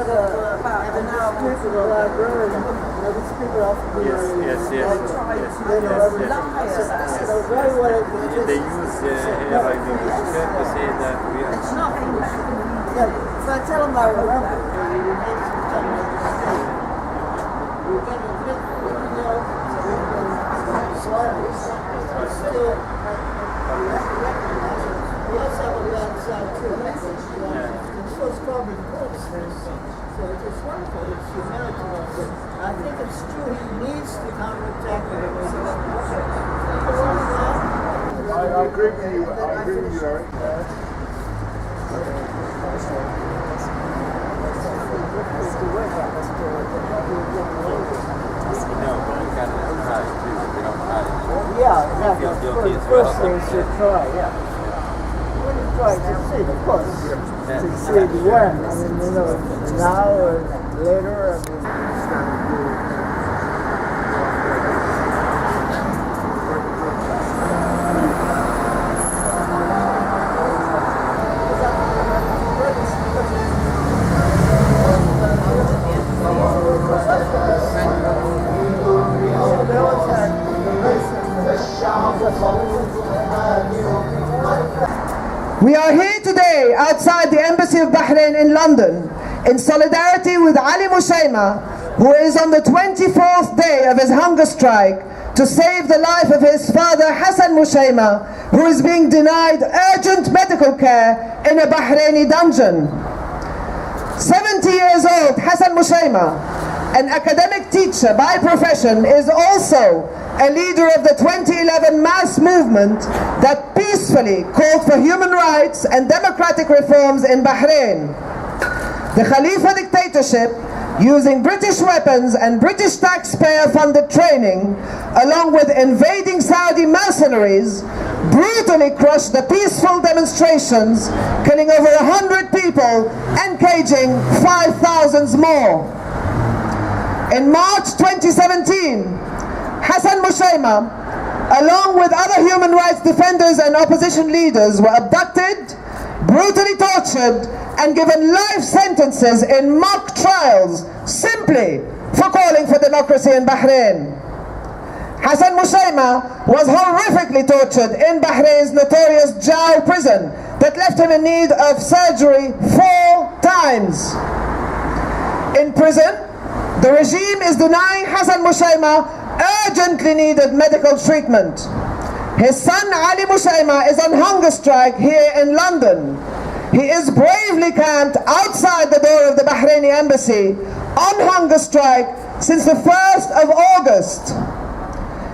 They use here by the to say that we are. It's not English. Yeah, so I tell them that I think it's true he needs to counterattack I agree with you. I agree with you, Eric. First thing is to try, When you try to see the course, to see when, now or later, We are here today outside the Embassy of Bahrain in London in solidarity with Ali Mushaima, who is on the 24th day of his hunger strike to save the life of his father Hassan Mushaima, who is being denied urgent medical care in a Bahraini dungeon. 70 years old Hassan Mushaima, an academic teacher by profession, is also a leader of the 2011 mass movement that peacefully called for human rights and democratic reforms in Bahrain. The Khalifa dictatorship, using British weapons and British taxpayer-funded training, along with invading Saudi mercenaries, brutally crushed the peaceful demonstrations, killing over 100 people and caging 5,000 more. In March 2017, Hassan Mushaima, along with other human rights defenders and opposition leaders, were abducted, brutally tortured, and given life sentences in mock trials simply for calling for democracy in Bahrain. Hassan Mushaima was horrifically tortured in Bahrain's notorious jail prison that left him in need of surgery 4 times. In prison, the regime is denying Hassan Mushaima urgently needed medical treatment. His son Ali Mushaima is on hunger strike here in London. He is bravely camped outside the door of the Bahraini embassy on hunger strike since the 1st of August.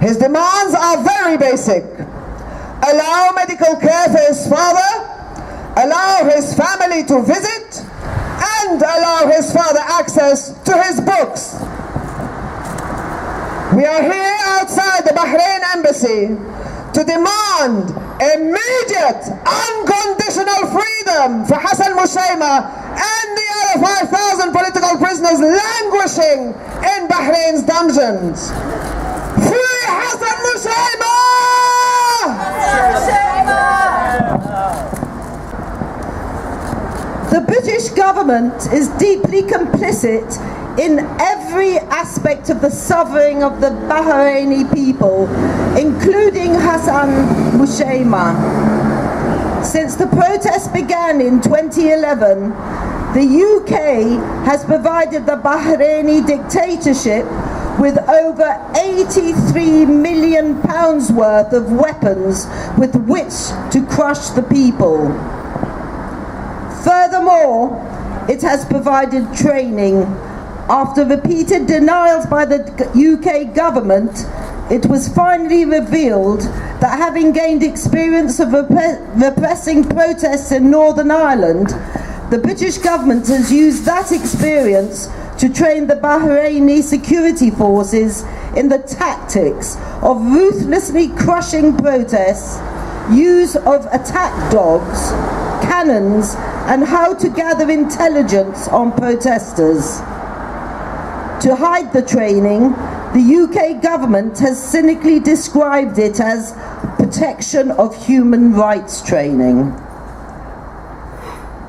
His demands are very basic. Allow medical care for his father, allow his family to visit, and allow his father access to his books. We are here outside the Bahrain embassy to demand immediate, unconditional freedom for Hassan Mushaima and the other 5,000 political prisoners languishing in Bahrain's dungeons. Free Hassan Mushaima! The British government is deeply complicit in every aspect of the suffering of the Bahraini people, including Hassan Mushaima. Since the protests began in 2011, the UK has provided the Bahraini dictatorship with over £83 million worth of weapons with which to crush the people. Furthermore, it has provided training. After repeated denials by the UK government, it was finally revealed that having gained experience of repressing protests in Northern Ireland, the British government has used that experience to train the Bahraini security forces in the tactics of ruthlessly crushing protests, use of attack dogs, cannons, and how to gather intelligence on protesters. To hide the training, the UK government has cynically described it as protection of human rights training.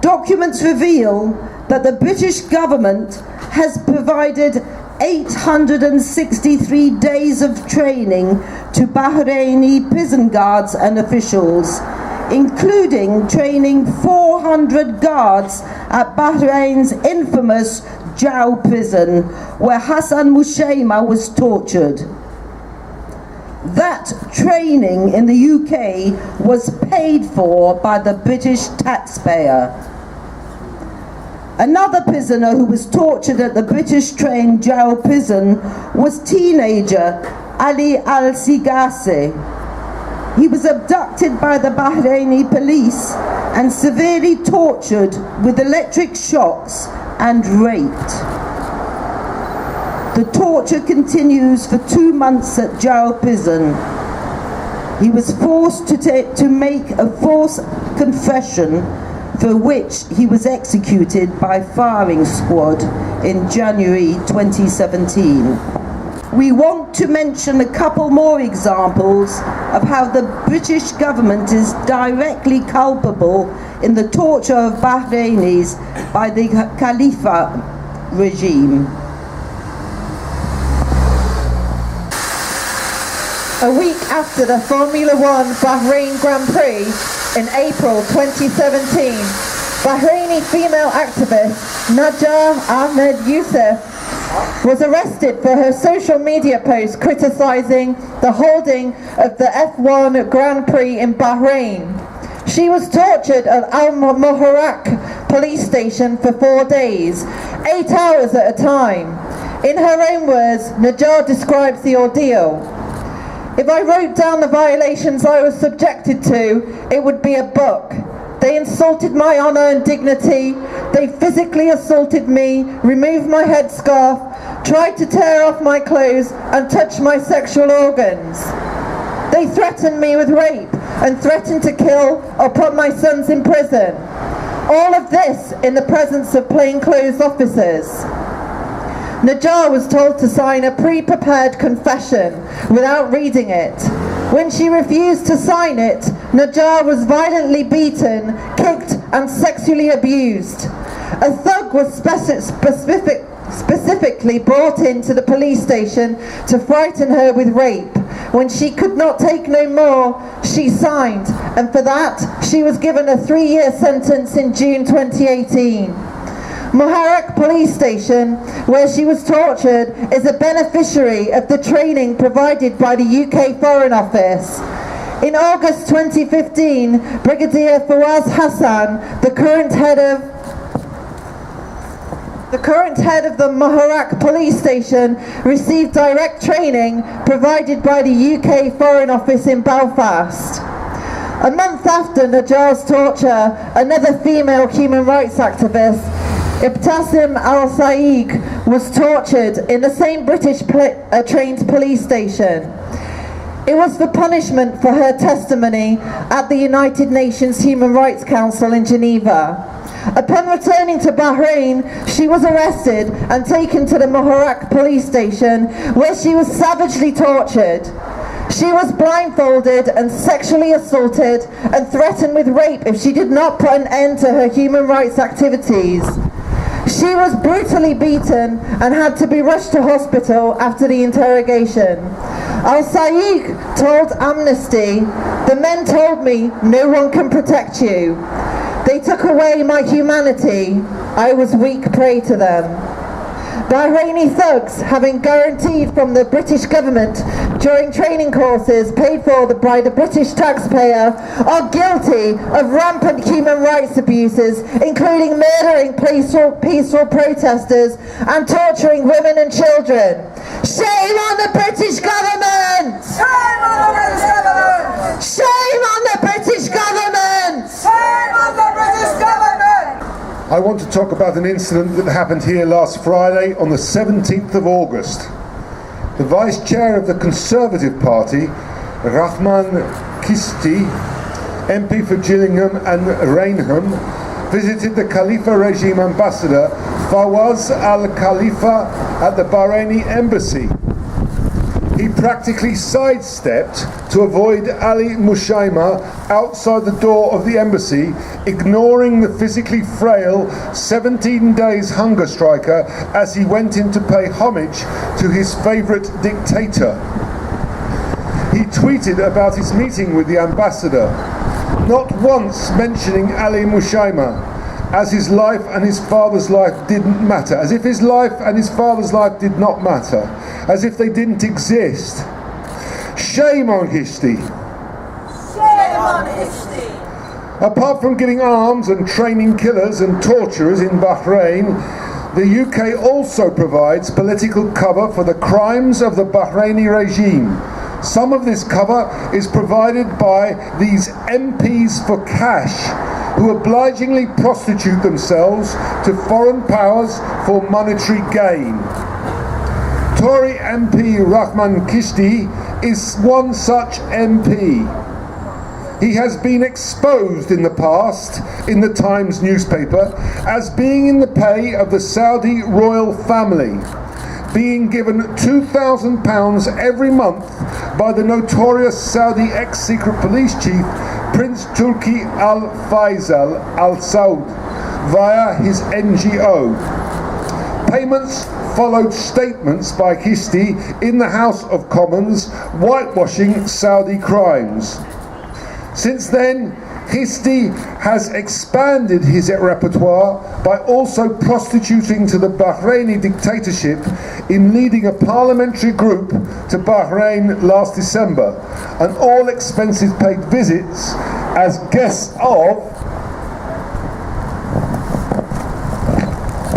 Documents reveal that the British government has provided 863 days of training to Bahraini prison guards and officials, including training 400 guards at Bahrain's infamous Jau prison, where Hassan Mushaima was tortured. That training in the UK was paid for by the British taxpayer. Another prisoner who was tortured at the British-trained Jau prison was teenager Ali al-Sigase. He was abducted by the Bahraini police and severely tortured with electric shocks and raped. The torture continues for 2 months at Jau prison. He was forced to make a false confession, for which he was executed by firing squad in January 2017. We want to mention a couple more examples of how the British government is directly culpable in the torture of Bahrainis by the Khalifa regime. A week after the Formula One Bahrain Grand Prix in April 2017, Bahraini female activist Najah Ahmed Youssef was arrested for her social media post criticising the holding of the F1 Grand Prix in Bahrain. She was tortured at Al Muharraq police station for 4 days, 8 hours at a time. In her own words, Najah describes the ordeal. "If I wrote down the violations I was subjected to, it would be a book. They insulted my honour and dignity. They physically assaulted me, removed my headscarf, tried to tear off my clothes and touch my sexual organs. They threatened me with rape and threatened to kill or put my sons in prison. All of this in the presence of plainclothes officers." Najah was told to sign a pre-prepared confession without reading it. When she refused to sign it, Najah was violently beaten, kicked and sexually abused. A thug was specifically brought into the police station to frighten her with rape. When she could not take no more, she signed, and for that she was given a 3-year sentence in June 2018. Muharraq police station, where she was tortured, is a beneficiary of the training provided by the UK Foreign Office. In August 2015, Brigadier Fawaz Hassan, the current head of the Muharraq police station, received direct training provided by the UK Foreign Office in Belfast. A month after Najah's torture, another female human rights activist, Ibtasim al-Saeed, was tortured in the same British trained police station. It was for punishment for her testimony at the United Nations Human Rights Council in Geneva. Upon returning to Bahrain, she was arrested and taken to the Muharraq police station, where she was savagely tortured. She was blindfolded and sexually assaulted and threatened with rape if she did not put an end to her human rights activities. She was brutally beaten and had to be rushed to hospital after the interrogation. Al-Saeed told Amnesty, "The men told me no one can protect you. They took away my humanity. I was weak prey to them." Bahraini thugs, having guaranteed from the British government during training courses paid for by the British taxpayer, are guilty of rampant human rights abuses, including murdering peaceful protesters and torturing women and children. Shame on the British government! Shame on the British government! Shame on the British government! Shame on the British government! I want to talk about an incident that happened here last Friday on the 17th of August. The Vice Chair of the Conservative Party, Rahman Kisti, MP for Gillingham and Rainham, visited the Khalifa regime ambassador Fawaz al-Khalifa at the Bahraini embassy. He practically sidestepped to avoid Ali Mushaima outside the door of the embassy, ignoring the physically frail 17 days hunger striker as he went in to pay homage to his favourite dictator. He tweeted about his meeting with the ambassador, not once mentioning Ali Mushaima, as his life and his father's life didn't matter, as if his life and his father's life did not matter, as if they didn't exist. Shame on Hishti. Shame on Hishti. Apart from giving arms and training killers and torturers in Bahrain, the UK also provides political cover for the crimes of the Bahraini regime. Some of this cover is provided by these MPs for cash, who obligingly prostitute themselves to foreign powers for monetary gain. Tory MP Hassan Mushaima is one such MP. He has been exposed in the past in the Times newspaper as being in the pay of the Saudi royal family, being given £2,000 every month by the notorious Saudi ex-secret police chief Prince Turki al-Faisal al-Saud via his NGO. Payments followed statements by Hishti in the House of Commons whitewashing Saudi crimes. Since then, Hishti has expanded his repertoire by also prostituting to the Bahraini dictatorship in leading a parliamentary group to Bahrain last December, and all expenses paid visits as guests of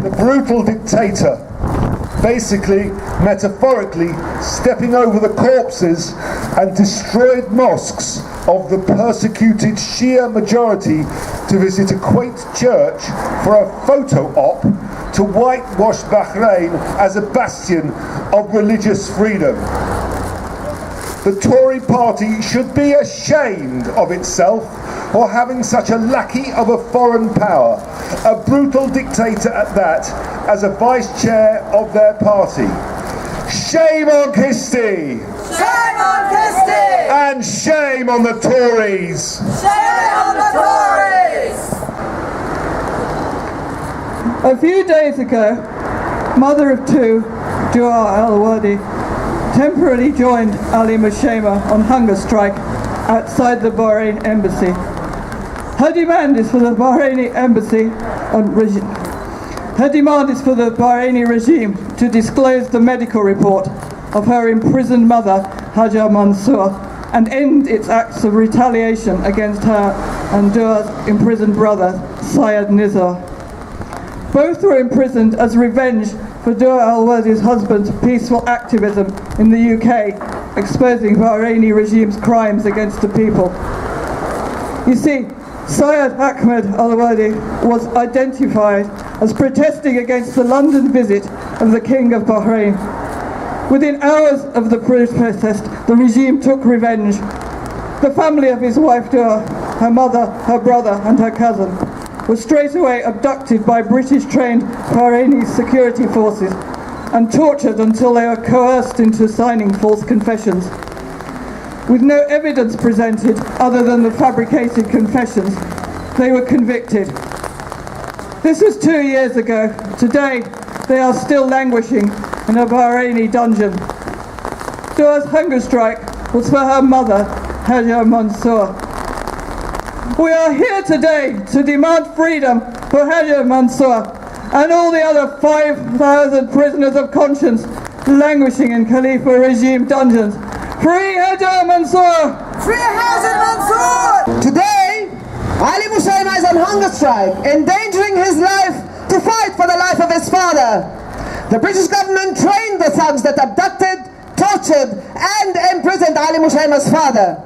the brutal dictator, basically, metaphorically, stepping over the corpses and destroyed mosques of the persecuted Shia majority to visit a quaint church for a photo op to whitewash Bahrain as a bastion of religious freedom. The Tory party should be ashamed of itself for having such a lackey of a foreign power, a brutal dictator at that, as a vice chair of their party. Shame on Hishti! Shame on Hishti! And shame on the Tories! Shame on the Tories! A few days ago, mother of two, Dua al-Wadi, temporarily joined Ali Mushaima on hunger strike outside the Bahrain embassy. Her demand is for the Bahraini embassy Her demand is for the Bahraini regime to disclose the medical report of her imprisoned mother, Hajar Mansour, and end its acts of retaliation against her and Dua's imprisoned brother, Syed Nizar. Both were imprisoned as revenge for Dua al-Wadi's husband's peaceful activism in the UK, exposing Bahraini regime's crimes against the people. You see, Syed Ahmed al-Wadi was identified as protesting against the London visit of the King of Bahrain. Within hours of the protest, the regime took revenge. The family of his wife Dua, her mother, her brother and her cousin were straight away abducted by British-trained Bahraini security forces and tortured until they were coerced into signing false confessions. With no evidence presented other than the fabricated confessions, they were convicted. This was 2 years ago. Today, they are still languishing in a Bahraini dungeon. Dua's hunger strike was for her mother, Hajar Mansour. We are here today to demand freedom for Hajar Mansour and all the other 5,000 prisoners of conscience languishing in Khalifa regime dungeons. Free Hajar Mansour! Free Hajar Mansour! Today, Ali Mushaima is on hunger strike, endangering his life to fight for the life of his father. The British government trained the thugs that abducted, tortured and imprisoned Ali Mushaima's father.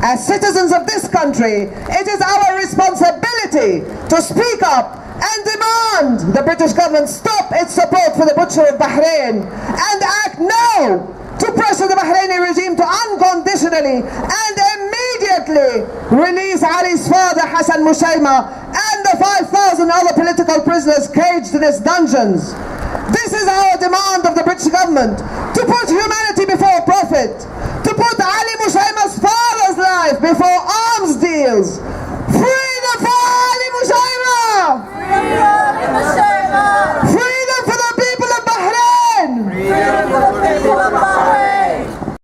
As citizens of this country, it is our responsibility to speak up and demand the British government stop its support for the butcher of Bahrain and act now to pressure the Bahraini regime to unconditionally and immediately release Ali's father Hassan Mushaima and the 5,000 other political prisoners caged in its dungeons. This is our demand of the British government, to put humanity before profit, to put Ali Mushaima's father's life before arms deals. Freedom for Ali Mushaima! Freedom for Ali Mushaima!